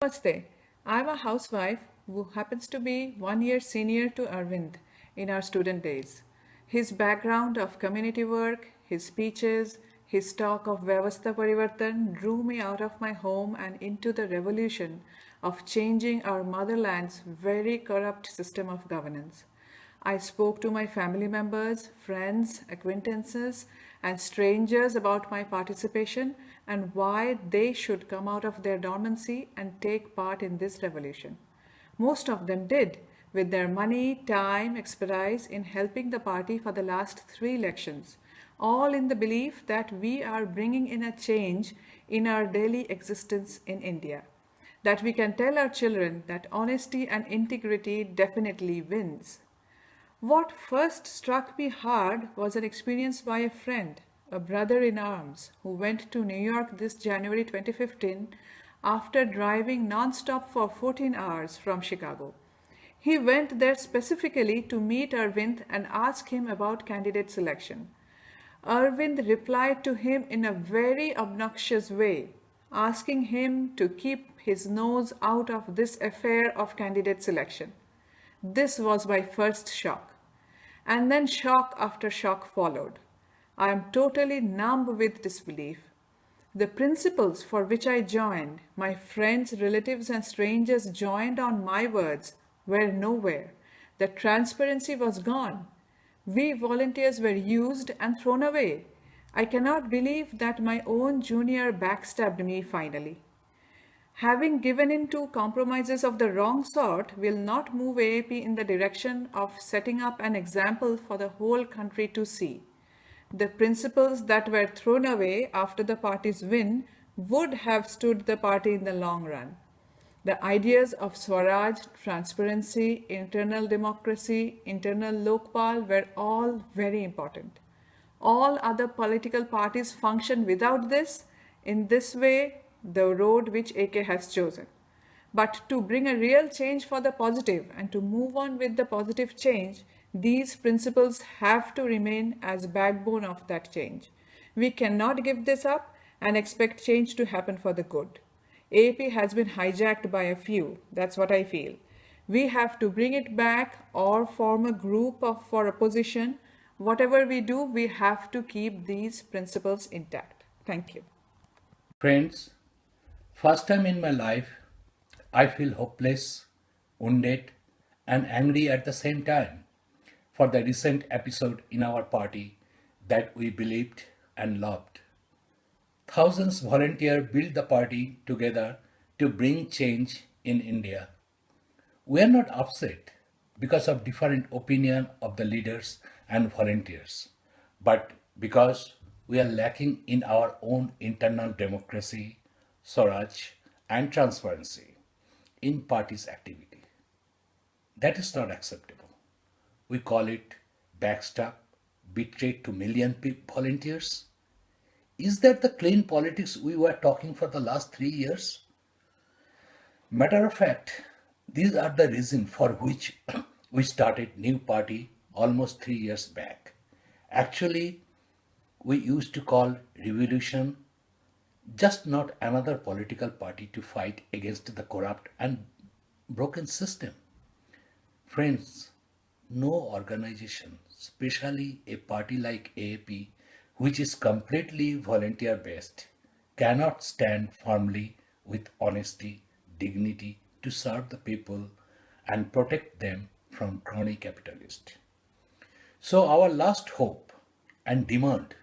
Namaste. I'm a housewife who happens to be 1 year senior to Arvind in our student days. His background of community work, his speeches, his talk of Vyavastha Parivartan drew me out of my home and into the revolution of changing our motherland's very corrupt system of governance. I spoke to my family members, friends, acquaintances, and strangers about my participation and why they should come out of their dormancy and take part in this revolution. Most of them did, with their money, time, expertise in helping the party for the last 3 elections, all in the belief that we are bringing in a change in our daily existence in India. That we can tell our children that honesty and integrity definitely wins. What first struck me hard was an experience by a friend, a brother in arms, who went to New York this January 2015 after driving non-stop for 14 hours from Chicago. He went there specifically to meet Arvind and ask him about candidate selection. Arvind replied to him in a very obnoxious way, asking him to keep his nose out of this affair of candidate selection. This was my first shock. And then shock after shock followed. I am totally numb with disbelief. The principles for which I joined, my friends, relatives, and strangers joined on my words, were nowhere. The transparency was gone. We volunteers were used and thrown away. I cannot believe that my own junior backstabbed me finally. Having given in to compromises of the wrong sort will not move AAP in the direction of setting up an example for the whole country to see. The principles that were thrown away after the party's win would have stood the party in the long run. The ideas of Swaraj, transparency, internal democracy, internal Lokpal were all very important. All other political parties function without this, in this way, the road which AK has chosen. But to bring a real change for the positive and to move on with the positive change, these principles have to remain as backbone of that change. We cannot give this up and expect change to happen for the good. AAP has been hijacked by a few, that's what I feel. We have to bring it back or form a group for opposition. Whatever we do, we have to keep these principles intact. Thank you. Friends, first time in my life, I feel hopeless, wounded, and angry at the same time for the recent episode in our party that we believed and loved. Thousands volunteer build the party together to bring change in India. We are not upset because of different opinion of the leaders and volunteers, but because we are lacking in our own internal democracy, Swaraj, and transparency in party's activity. That is not acceptable. We call it backstab, betrayed to million volunteers. Is that the clean politics we were talking for the last 3 years? Matter of fact, these are the reason for which we started new party almost 3 years back. Actually, we used to call revolution just not another political party to fight against the corrupt and broken system. Friends, no organization, especially a party like AAP, which is completely volunteer based, cannot stand firmly with honesty, dignity to serve the people and protect them from crony capitalists. So our last hope and demand,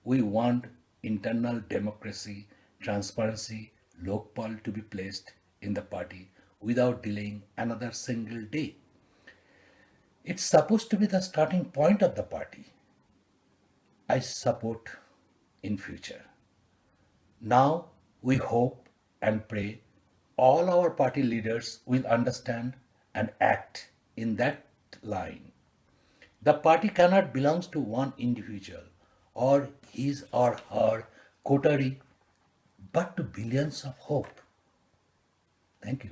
we want internal democracy, transparency, Lokpal to be placed in the party without delaying another single day. It's supposed to be the starting point of the party. I support in future. Now we hope and pray all our party leaders will understand and act in that line. The party cannot belong to one individual or his or her coterie, but to billions of hope. Thank you.